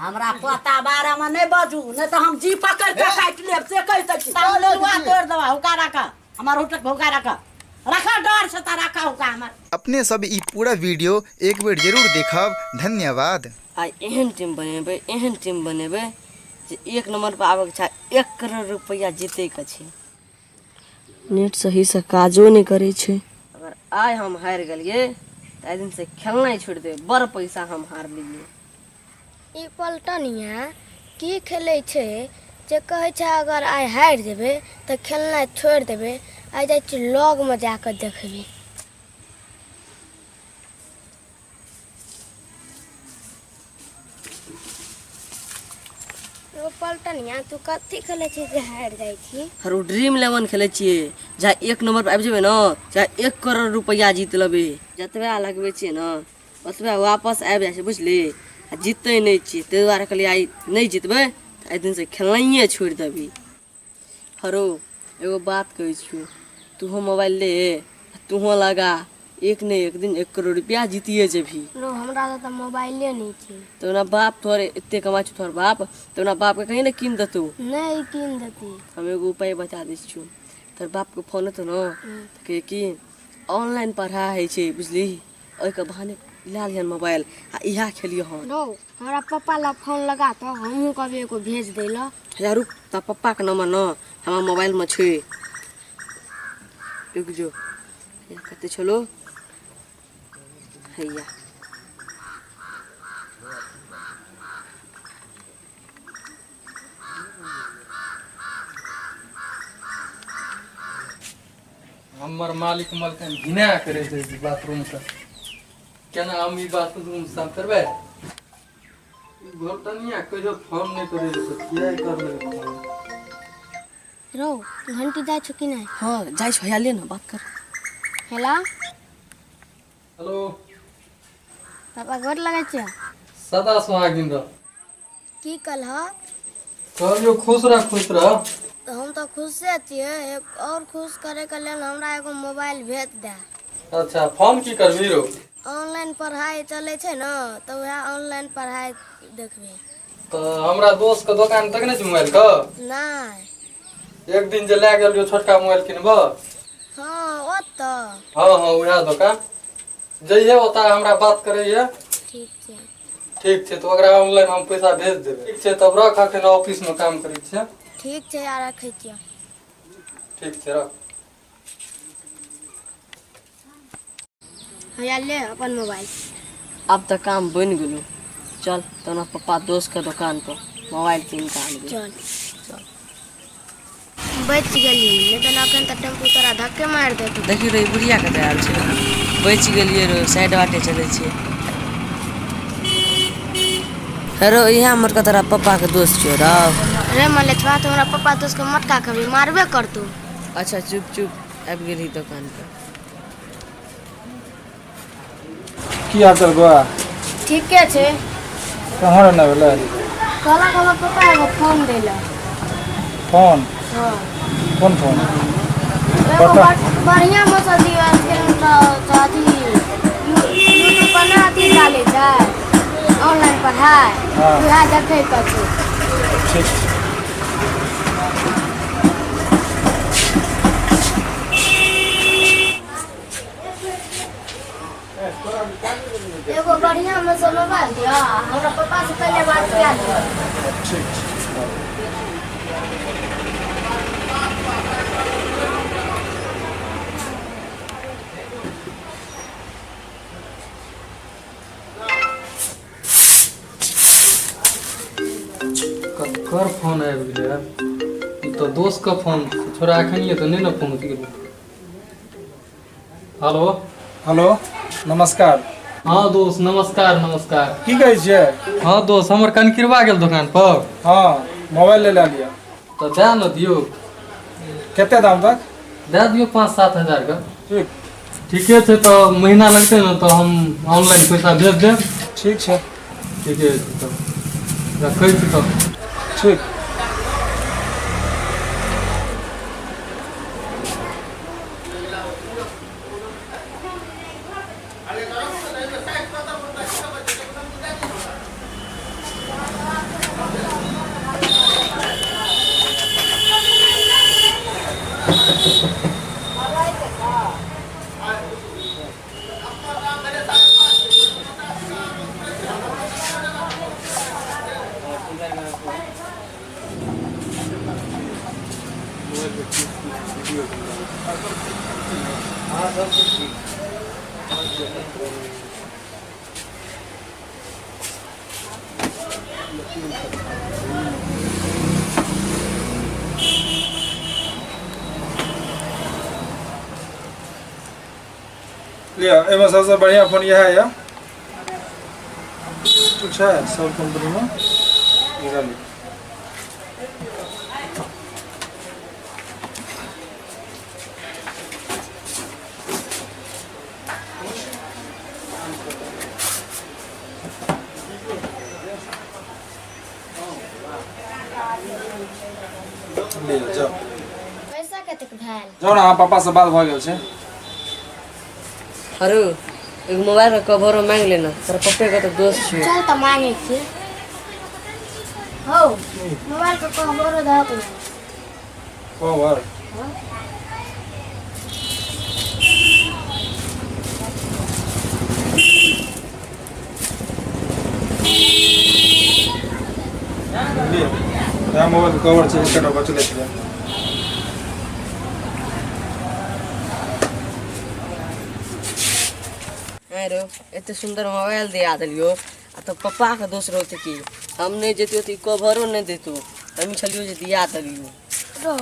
हमरा पता बारे में नहीं बाजू, नहीं तो हम जी पकड़ के काट लेब से कह दै छी। ताले लुआ तोड़ देबा, हुका रखा हमर होटल हुका रखा डर से ता रखा हुका हमर। अपने सब ई पूरा वीडियो एक बेर जरूर देखब। धन्यवाद। आई एहन टीम बनेबे जे 1 नंबर पर आवे के छै, 1 करोड़ रुपया जीते के छै। नेट सही से काजो नहीं करे छै। अगर आइ हम हार गेलिए त दिन से खेलना छोड़ दे, बड़ पैसा हम हार लिए। ई पलटनिया की खेले छै जे कहे छै अगर आइ हार जेबे त खेलना छोड़ देबे, आ जाय छी लॉग में जाकर देखबे। ओ पलटनिया तू कथी खेले छी जे हार जाय छी? हरो ड्रीम 11 खेले छिए, जा 1 नंबर पर आबि जेबे न, जा 1 करोड़ रुपया जीत लेबे। जतबा लगबे छिए न ओतबा वापस आबि जाय छै, बुझली। आ जीते नहीं छिए, ते दुआरे कहलिए आई नहीं जीतबे त आई दिन से खेलनाइए छोड़ देबी। हरो एगो बात कहै छियो, तू मोबाइल ले, तू लगा, एक नहीं एक दिन 1 करोड़ रुपया जीतिए जेबी। रो हमरा त मोबाइले नहीं छै। तोरा बाप थोड़े इतने कमा छ, तोहर बाप तोरा बाप के कहीं ना कीन देतौ। नहीं कीन देती। हम एगो उपाय बता दै छियो, तोहर बाप के फोन हेतौ न त कहे कि ऑनलाइन पढ़ाई है छै, बुझली। ओइ के बहाने ला लिहन मोबाइल आ इहा खेलियो हन। रो हमरा पापा ला फोन लगा तो हमहू कभी एगो भेज देला। हजार रुक ता पापा के नंबर न हमरा मोबाइल में छै। रुक जो या कते छलो हैया। हमर मालिक मलकन घिना करे छै बाथरूम का। केना हम ई बाथरूम साफ करबे? गोटनिया कहियो फोन नहीं करे तो किया करले फोन? रो घंटी जाय छ कि नहीं? हां जाय छ, हैया ले न बात कर। हेलो हेलो पापा गोर लगे छ। सदा सुहागिन रह। की कल ह? कहियो खुश रह। तो हम तो खुश से छिए, एक और खुश करे के लेल हमरा एगो मोबाइल भेज दे। अच्छा फोन की करबी रो? ऑनलाइन पढ़ाई चले छै न, तो वह ऑनलाइन पढ़ाई देखबे। तो हमरा दोस्त के दुकान तक नहीं मोबाइल का? नहीं। एक दिन जे ले गेल जो छोटका मोबाइल किनबा। हां ओ तो। हां उहा दुकान जइए ओता हमरा बात करैया। ठीक छै। ठीक छै, तो अगर ऑनलाइन हम पैसा भेज देबे। ठीक छै, तब रख, अखन ऑफिस में काम करै छियै। ठीक छै यार, रखै छियै। ठीक छै रख। हैया ले अपन मोबाइल। अब तक काम बन गेलो। चल तोरा पापा दोस्त के दुकान पर मोबाइल कीन के आनबे। चल चल बच गेली, नहीं तो अखन त टेम्पू तोरा धक्के मार देतौ। देखी रे बुढ़िया कते आयल छै, बच गेलिए रे, साइड बाटे चले छिए। हेरो इहा हमर के तोरा पापा के दोस्त छियो रे। रे मलेचवा तोरा पापा दोस्त के मटका कभी मारबे करतौ। अच्छा चुप आबि गेली दुकान पर। की हाल चाल बा? ठीके छै। कहाँ रहना भेलै? कहला पापा एगो फोन देला। फोन? हां कौन फोन? एगो बढ़िया मसा दिया के अथी यूट्यूब पर ना अथी डाले छै ऑनलाइन पढ़ाई, वह देखे के छै। ठीक। एगो बढ़िया मसा मोबाइल दिया, हमरा पापा से पहले बात किया लिया। ठीक। कर फोन आबि गेलै यार। ई तो दोस्त का फोन छोड़ा, एखनिए तो नहीं ना पहुँच गेलै। हेलो हेलो नमस्कार। हाँ दोस्त नमस्कार। की कहै छियै? हाँ दोस्त हमर कनकिरवा गेल दुकान पर। हाँ मोबाइल ले लिया। तो दे न दियो। कते दाम तक? दे दियो 5-7 हजार का। ठीक। ठीके छै, तो महीना लगते ना, तो हम ऑनलाइन पैसा भेज देब। ठीक छै। ठीके छै, तो रखै छी तब। ठीक। जियो के लिए। हाँ सब कुछ ठीक। लिया एमे सबसे बढ़िया फोन यह है या कुछ है सब कंपनी में मेरा लिया। लिया जाओ पैसा कतेक भेल? जाओ ना, पापा से बात भ गेल छै। अरे एगो मोबाइल का कवर मांग लेना, तेरा पप्पे का तो दोस्त छे। चल त मांगे छियै। हो मोबाइल के कवर दे तू। कवर लिया मोबाइल के कवर छै, एकटा बचले छै। अरे एते सुंदर मोबाइल दिया दिलियो, आ तो पप्पा का दोस्त रहते कि हम नहीं जेतियो तो कवरो नहीं देतो, हम छलियो जे दिया दिलियो। रो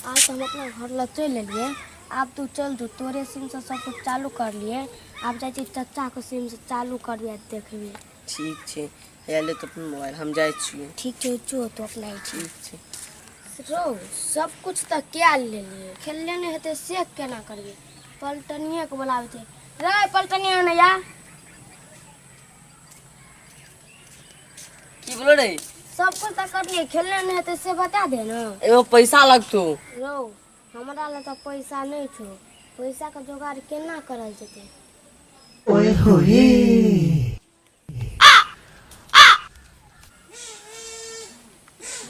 आज हम अपना घर ला चल लेलिए। अब तू चल जो, तोरे सिम से सब कुछ चालू कर लिए। अब जाए छी चाचा के सिम से चालू करबिए देखबी। ठीक छे, ले तो अपन मोबाइल हम जाए छियो। ठीक छै जो तो अपना ठीक छे। रो सब कुछ तो क्या ले लिए, खेलने नहीं हेते से केना करबे? पलटनिए के बुलावे थे। रे पलटनिया ने या की बोलो रे? सब कुछ तो कर लिए, खेलने नहीं हेते से बता दे ना। एगो पैसा लगतो। रो हमरा ला तो पैसा नहीं छो, पैसा का जुगाड़ केना करल जेते?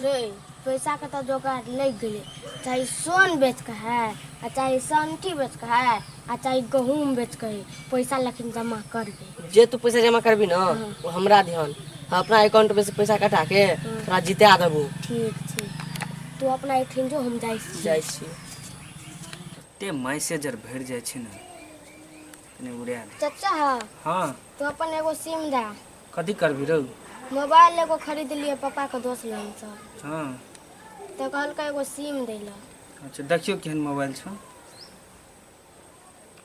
रे पैसा का तो जुगाड़ लग गेले, चाहे सोन बेच के है, आ चाहे संठी बेच के है, आ चाहे गहूम बेच के है, पैसा लेकिन जमा कर दे। जे तू पैसा जमा करबी ना वो हमरा ध्यान, हम अपना अकाउंट में से पैसा कटा के तोरा जिता देबो। ठीक छै, तू अपना एठिन जो, हम जाय छी। ते मैसेजर भर जाय छै ने, कने उड़ा दे। चाचा हां तू अपन एगो सिम दा। कथी करबी रो? मोबाइल एगो खरीद लिए पापा के दोस्त लोग से, हां तो कहलकै एगो सिम दै ला। अच्छा देखियो केहन मोबाइल छौ,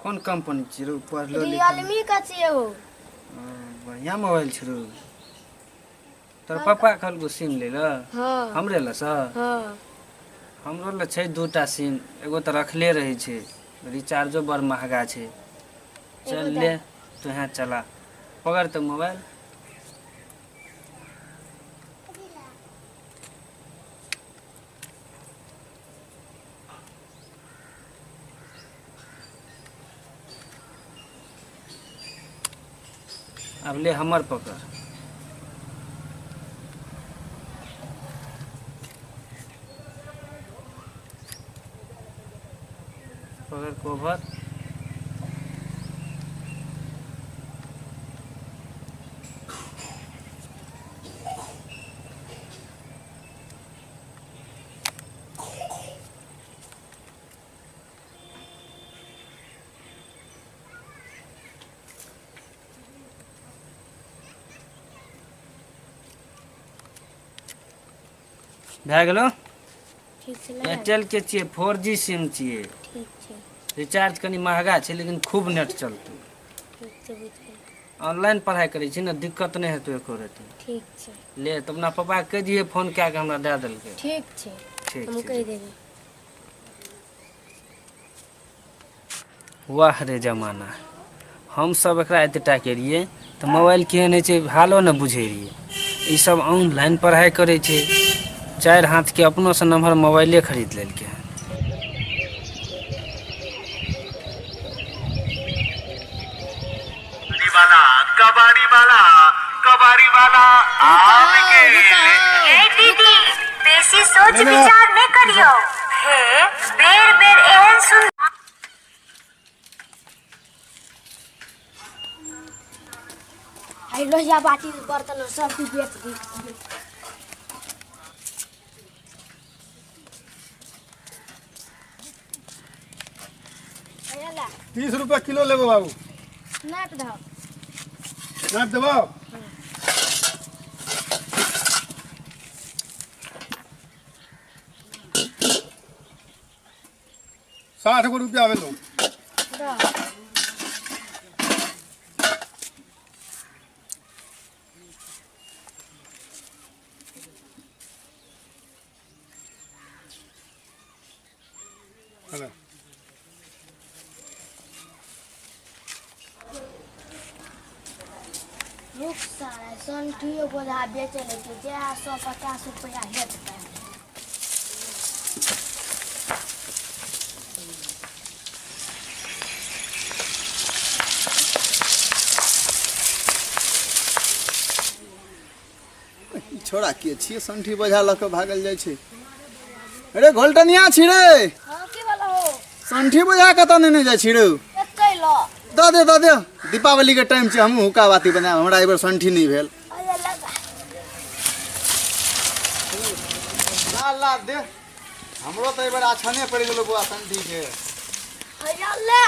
कोन कंपनी छी रो? पढ़लो लिखल रियलमी का छियै हो। बढ़िया मोबाइल छ रो। तोर पापा कहलको सिम ले ल। हाँ हमरे ल स हाँ हमरो ल छै दूटा सिम, एगो त रखले रही छै, रिचार्जो बड़ महंगा छै। चल ले तू यहाँ चला, पकड़ तो मोबाइल। अब ले हमर पकड़। पकड़ कोभर। भए गेलो? ठीक छै लगा। एयरटेल के छियै, 4G सिम छियै। ठीक छै रिचार्ज कनी महंगा छै लेकिन खूब नेट चलतौ। ठीक छै बुझ गेल। ऑनलाइन पढ़ाई करै छी ने, दिक्कत नहीं हेतौ एको रति। ठीक छै ले तो अपना पापा के कह दिए फोन कए के हमरा दे देलकै। ठीक छै, ठीक हम छै। कह देबै। वाह रे जमाना, हम सब एकरा एतेटा के रहिए तो मोबाइल केहन होइ छै हालो न बुझे रहिए। ई सब ऑनलाइन पढ़ाई करे छै, 4 हाथ के अपनो से नंबर मोबाइले खरीद लेलकै हन। कबाड़ी वाला आपके ए दीदी बेसी सोच विचार नहीं करियो हे बेर बेर एहन सुन। आई लोहिया बाटी बर्तन सब भी बेच दी। 30 रुपया किलो लेबो बाबू। नाप दो। नाप देबो। 60 गो रुपया भेलो। दो। हेलो रुक सारा संठियो बोझा बेचे लेके जे 150 रुपया हेत पे। छोड़ा के छिए संठी बोझा लऽ के भागल जाइ छै। अरे घोलटनिया छी रे, हां की वाला हो? संठी बोझा कतऽ नेने जाइ छी रे? एतै लो। दऽ दे दीपावली के टाइम छै, हमहूँ हुक्का बाती बनाएब, हमरा एहि बेर संठी नहि भेल। अरे लगा। ला दे, हमरो तऽ एहि बेर आछने पड़ि गेलो बुआ संठी के। अरे ले।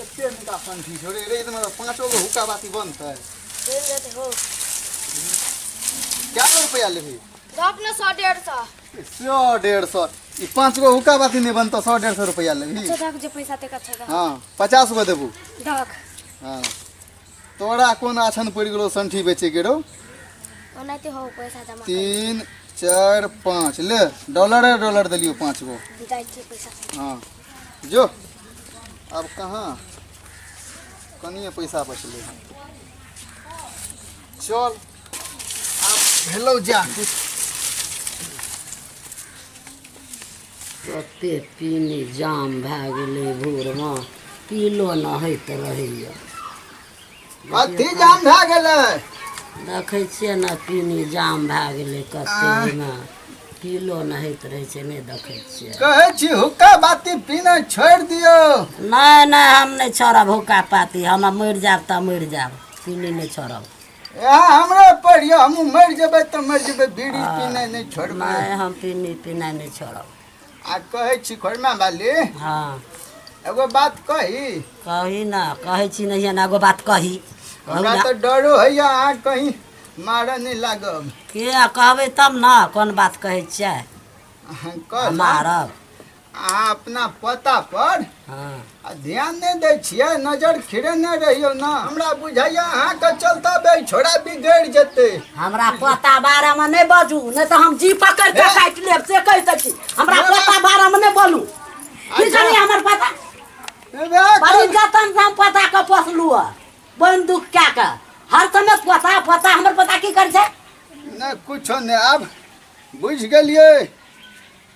एते निका संठी छोड़े रे, इधर में 5 गो हुक्का बाती बनतै। दे देते हो। क्या रुपया लेबही? दप ने 100 150। 100 150 ई 5 गो हुक्का बाती नहीं बनता, 100 150 रुपया लेबही? अच्छा दक जे पैसा ते अच्छा दक। हाँ 50 गो देबू। दक। हाँ तोरा कोन आछन पड़ि गेलो संठी बेचे के रो? ओनाते हो पैसा जमा। 3 4 5 ले, डॉलर दिलियो 5 गो। दिखाई छे पैसा। हाँ जो अब कहाँ कनिए पैसा बचले हैं। चल अब भेलो जा कुछ। कते पीनी जाम भए गेलै भोरमे, पीलो न होइत रहैए। कथी जाम भए गेलै? देखै छियै ने पीनी जाम भए गेलै कतेमे, पीलो न होइत रहै छै, नहि देखै छियै। कहै छी हुक्का बाती पीना छोड़ि दियो। नहि हम नहि छोड़ब हुक्का पाती, हम मरि जायब तऽ मरि जायब, पीनी नहि छोड़ब। यहाँ हमरे पढ़ियो, हम मरि जेबै तऽ मरि जेबै, बीड़ी पीनाइ नहीं छोड़बै। नहीं हम पीनी पीनाइ नहीं छोड़ब। आ कहै छी खोरमा वाली, हाँ एगो बात कही। कही ना, कहै छी नहीं ना, एगो बात कही। हमरा तो डरो हैया अहाँ कहीं मारऽ नहीं लागब। के कहबै तब ना, कोन बात कहै छियै मारब? अहाँ अपना पता पर हाँ ध्यान नहीं दै छियै, नजर खिरेने रहियो ना। हमरा बुझाइया अहाँके चलता बे छोड़ा बिगड़ जेतै। हमरा पता बारे में नहीं बाजू, नहीं तो हम जी पकड़ के काट लेब, से कह सकी। हमरा पता बारे में नहीं बोलू। की करी हमर पता? बड़ी जतन से हम पता के पोसलू है, बन दुख क्या के हर समय पता हमर पता की कर छै? नहीं कुछो नहीं, अब बुझ गेलिए।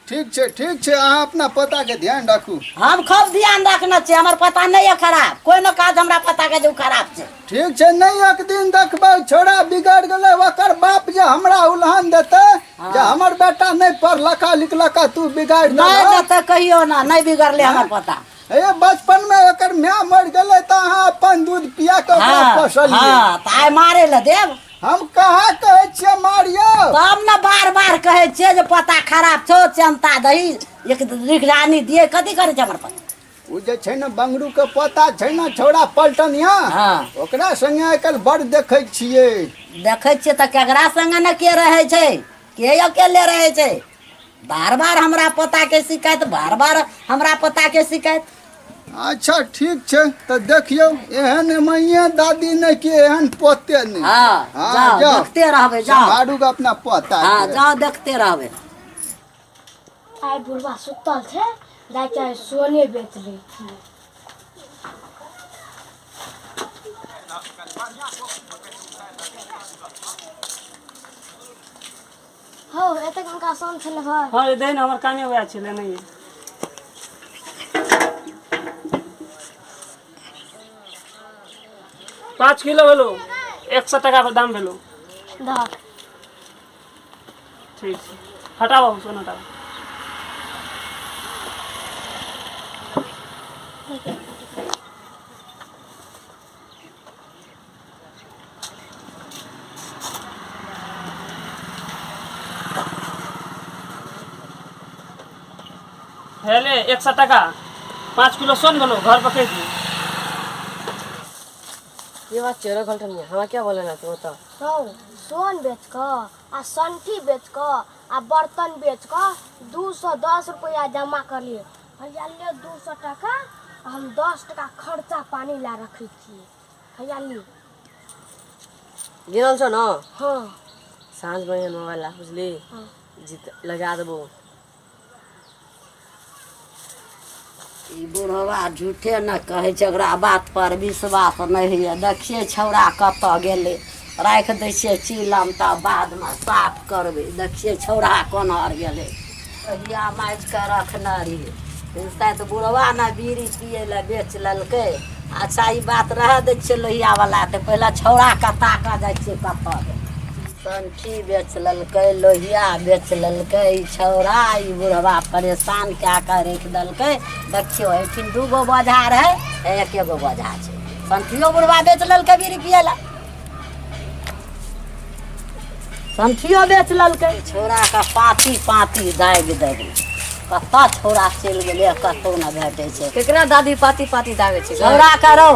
ठीक छै अहाँ अपना पता के ध्यान राखू। हम खूब ध्यान रखना चाहिए, हमार पता नहीं है खराब, कोई न काज हमरा पता के जो खराब छै। ठीक छै, नहीं एक दिन देखबै छोड़ा बिगड़ गेलै, ओकर बाप जे हमरा उल्हान देते जे हमर बेटा नहीं पढ़लका लिखलका तू बिगाड़ नहीं देते कहियो ना, नहीं बिगड़ले हमर पता। ए बचपन में ओकर माय मर गेलै त अहाँ अपन दूध पिया के ओकरा पोसलिए। हाँ त आइ मारे ल देब? हम कहाँ कहै छियै मारियो, तब न बार कहै छियै जे पता खराब छौ, चिंता दही एक निगरानी दिए, कथी करे छै हमर पता? उ जे छै न बंगरू के पता छै न छौड़ा पलटनिया, हाँ ओकरा संगे आइकाल्हि बड़ देखै छियै। देखै छियै त केकरा संगे न के रहै छै, के अकेले रहै छै? बार हमरा पता के शिकायत, बार हमरा पता के शिकायत। अच्छा ठीक छै त देखियो, एहन मैया दादी नहीं कि एहन पोते नहीं। हाँ जाओ देखते रहबे, जाओ मारू अपना पता। हाँ जाओ देखते रहबे। आइ बुढ़वा सुतल छै, जाके सोने बेच लै छी। हो एते कनका सोन छले भाई। हाँ दे ना, हमर काने हुआ छले नहीं। 5 किलो भेलो, 100 टका पर दाम भेलो। दक ठीक है हटाओ सोना हटाओ। हेले 100 टका 5 किलो सोन गलो घर पर कह दी। ये बात चेहरा गलत नहीं है, हमारा क्या बोले ना तुम तो सोन बेच कर आ संठी बेच कर आ बर्तन बेच कर 210 रुपया जमा कर लिए। भैया ले 200 टका हम 10 टका खर्चा पानी ला रखी थी। भैया ले गिरल छो ना। हाँ सांझ में मोबाइल ला बुझली। जीत लगा देबो। ई बुढ़वा झूठे न कहे छै, ओकरा बात पर विश्वास नहीं होइए। देखिए छौड़ा कतऽ गेलै, राखि दै छियै चीलम तऽ बादमे साफ करबै। देखिए छौड़ा कोना गेलै, कहिया माइज कऽ रखने रहिए। शायद बुढ़वा ने बीड़ी पिए लए बेच लेलकै। अच्छा ई बात रह दै छियै लोहिया वाला, तऽ पहिले छौड़ा के ताकऽ जाइ छियै कतऽ गेलै। संठी बेच लेलकै, लोहिया बेच लेलकै। ई छौड़ा ई बुढ़वा परेशान कए कऽ राखि देलकै। देखियो एखन 2 गो बोझा रहै, 1 गो बोझा छै। संठियो बुढ़वा बेच लेलकै बीड़ी पिए लए, संठियो बेच लेलकै। छौड़ा के पाती पाती दागि देबै। कतऽ छौड़ा चलि गेलै कतहु न भेटै छै। केकरा दादी पाती पाती दागे छै। छौड़ा करो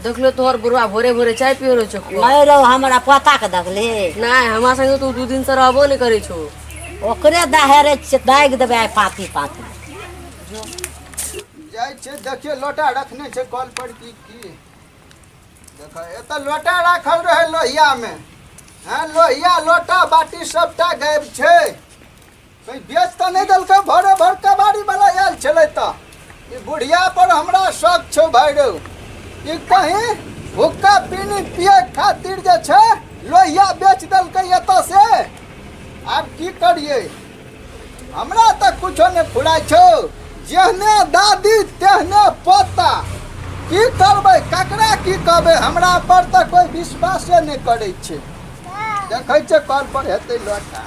देख लो तोहर बुढ़वा भोरे भोरे चाय पियो रहो छो। नहीं रहो हमरा पता के देखली। नहीं हमरा संगे तू 2 दिन से रहबो नहीं करे छो। ओकरे दहेरे दागि देबै आइ पाती पाती। जाइ छै देखिए लोटा रखने छै कल पर की देख एतऽ लोटा राखल रहे लोहिया में। हाँ लोहिया लोटा बाटी सबटा गायब छै। कोई बेच तऽ नहीं देलकै, भरे भर कबाड़ी वाला आयल छलै तऽ ई बुढ़िया पर हमरा शक छौ भाई रे। ई कहीं हुक्का पीनी पिए खातिर जे छै लोहिया बेच देलकै एतऽ से। आब की करिए, हमरा तऽ कुछो नहीं फुराय छौ। जेहने दादी तेहने पोता, की करबै ककरा की कहबै, हमरा पर तऽ कोई विश्वासे नहीं करै छै। देखै छै कल पर हेतै लोटा।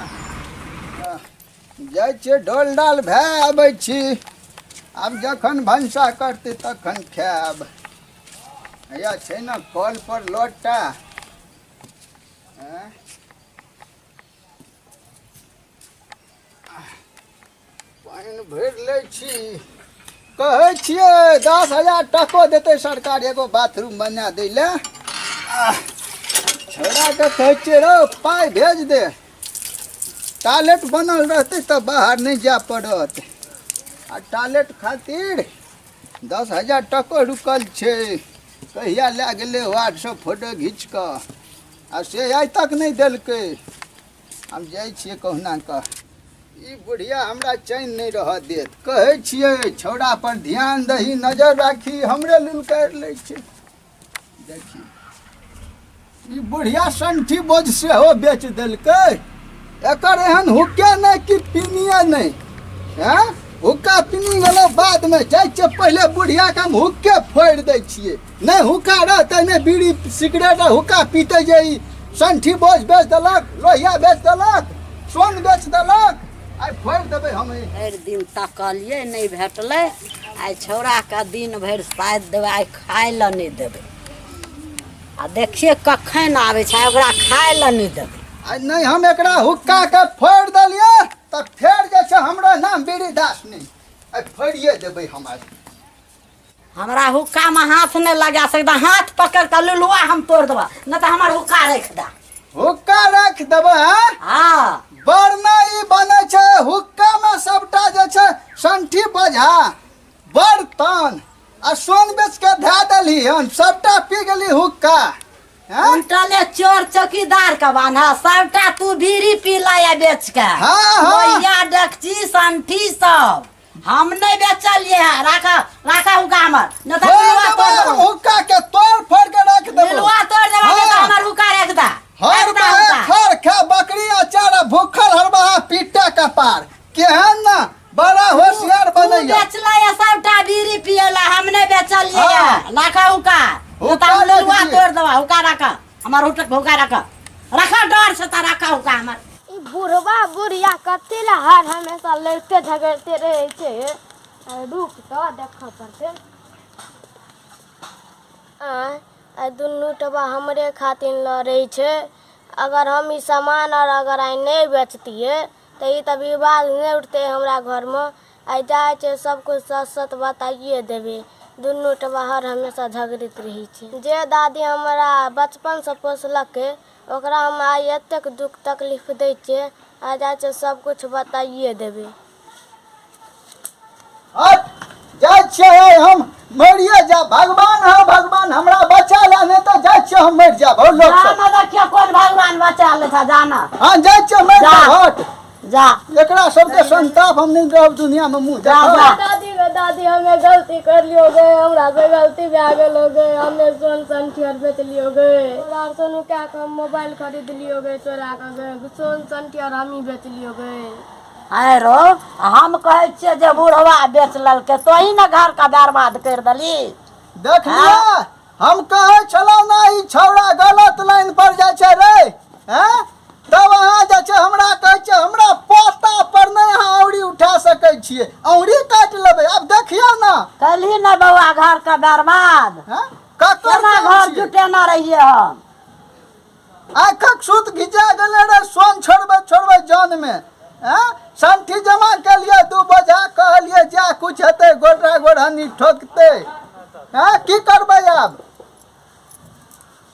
जाइ छियै ढोल डाल भए आबै छी। आब जखन भनसा करतै तखन खायब। हैया छै ने कल पर लोटा। पानि भरि लै छी। कहै छियै 10,000 टको देतै सरकार एगो बाथरूम बना दै लए। छौड़ा के कहै छियै रौ पाइ भेज दे, टॉयलेट बनल रहतै तऽ बाहर नहीं जा पड़त। आ टॉयलेट खातिर 10,000 टको रुकल छै। कहिया लए गेलै व्हाट्सअप फोटो घीच कऽ, आ से आइ तक नहीं देलकै। हम जाइ छियै कहुना कऽ। ई बुढ़िया हमरा चैन नहीं रह देत। कहै छियै छौड़ा पर ध्यान दही, नजर राखी, हमरे लुलकारि लै छै। देखी ई बुढ़िया संठी बोझ सेहो बेच देलकै। एकर एहन हुक्के नहीं कि पीनिए नहीं। हैं हुक्का पीनी वाला बाद में जाइ छियै, पहले बुढ़िया के हम हुक्के फोड़ि दै छियै। नहीं हुक्का रहतै नहीं बीड़ी सिगरेट हुक्का पीते जे ई संठी बोझ बेच देलक, लोहिया बेच देलक, सोन बेच देलक। आइ फोड़ि देबै हम। भरि दिन तकलियै नहीं भेटलै। आइ छौड़ा के दिन भरि शायद देबै, आइ खाय लए नहीं देबै। आ देखिए कखन आबै छै, ओकरा खाय लए नहीं देबै। आइ नहीं हम एकरा हुक्का के फोड़ि देलियै तऽ फेर जे छै हमरा नाम बीड़ी दास नहीं। आइ फोड़िए देबै हम। आज हमरा हुक्का में हाथ नहीं लगा सकता। हाथ पकड़ कर लुलुआ हम तोड़ देबा, नहीं तो हमार हुक्का रख दा। हुक्का रख देबै। हाँ बरना ई बनै छै हुक्का में सबटा जे छै संठी बोझा बर्तन आ सोन बेच के धए देली हन, सबटा पी गेली हुक्का। उल्टले चोर चौकीदार का बान्हा सबटा तू बीड़ी पी लाया बेच के। हाँ, हाँ। लोहिया डेकची संठी सब हम नहीं बेचलिए है। राखा राखा हुक्का हमर, नहीं तो लुलुआ तोड़ देबो। हुक्का के तोड़ फोड़ के रख देबो। लुलुआ तोड़ देबो, नहीं तो हमर हुक्का रख दा। हर रख दा बार हुक्का। खर खा बकरी अचार भूखल हरबहा पीटे का पार केहन ना बड़ा होशियार तू बनैया। बेचला ये सबटा बीड़ी पियला, हम नहीं बेचलिए हाँ। है। राखा हुक्का, नहीं तो हुक्का हम लुलुआ रख दिए। तोड़ देबो। हुक्का रखा हमर हुक्का रखा रखा डर से ता रखा हुक्का हमर। ई बुढ़वा बुढ़िया कते ला हर हमेशा लड़ते झगड़ते रहे छे। रुक तो देखा पड़ते। आ दुनू टबा हमरे खातिर लड़े छे। अगर हम ई सामान और अगर आई नहीं बेचतिए तो ई तब विवाद नहीं उठते हमरा घर में आ जाइ छै सब कुछ सच सच बताइए देबे। दुनू टबाहर हमेशा झगड़ैत रही छै। जे दादी हमरा बचपन से पोसलकै ओकरा हम आइ एतेक दुख तकलीफ दै छियै, आ जाइ छै सब कुछ बताइए देबे। जाइ छियै हम मरिए जा, भगवान है भगवान हमरा बचा ले, नहीं तो जाइ छियै हम मर जाब। और लोग सब जाना देखियो कोन भगवान बचा ले था जाना। हां जाइ छियै मर जा। जा हट जा एकरा सबके संताप हम नहीं रहब दुनिया में मुंह जा देखब। जा। दादी हमें गलती कर लियो गए, हमरा से गलती भए गेल हो गए, हमें सोन संठियर बेच लियो गए। और सोनू क्या हम मोबाइल खरीद लियो गए चोरा के गए, सोन संठियर हम ही बेच लियो गए। आए रो हम कहे छियै जे बुढ़वा बेच ललके तो ही ना घर का बर्बाद कर दली। देख लिया हम कहे छलौ ना ई छौड़ा गलत लाइन पर जाय छै रे, हैं तब अहाँ जे छै हमरा कहै छै हमरा पोता पर नहीं अहाँ औरी उठा सकै छियै, औरी काट लेबै। अब देखियौ ना कली ना बउआ घर का बर्बाद, हैं ककर केना घर जुटेना रहिए हम। आँखक सूत घिचा गेले रे सोन छोड़बै जान में, हैं संठी जमा के लिए 2 बोझा कहलिए जा कुछ हेतै गोड़ा गोड़ानी ठोकते, हैं की करबै अब।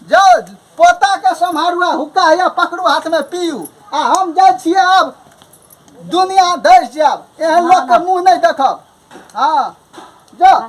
जाओ पोता के सम्हारुआ हुक्का या पकड़ू हाथ में पीऊ, आ हम जाइ छियै अब दुनिया धस जाब, एहन लोग के मुंह नहीं देखब। हाँ जाओ।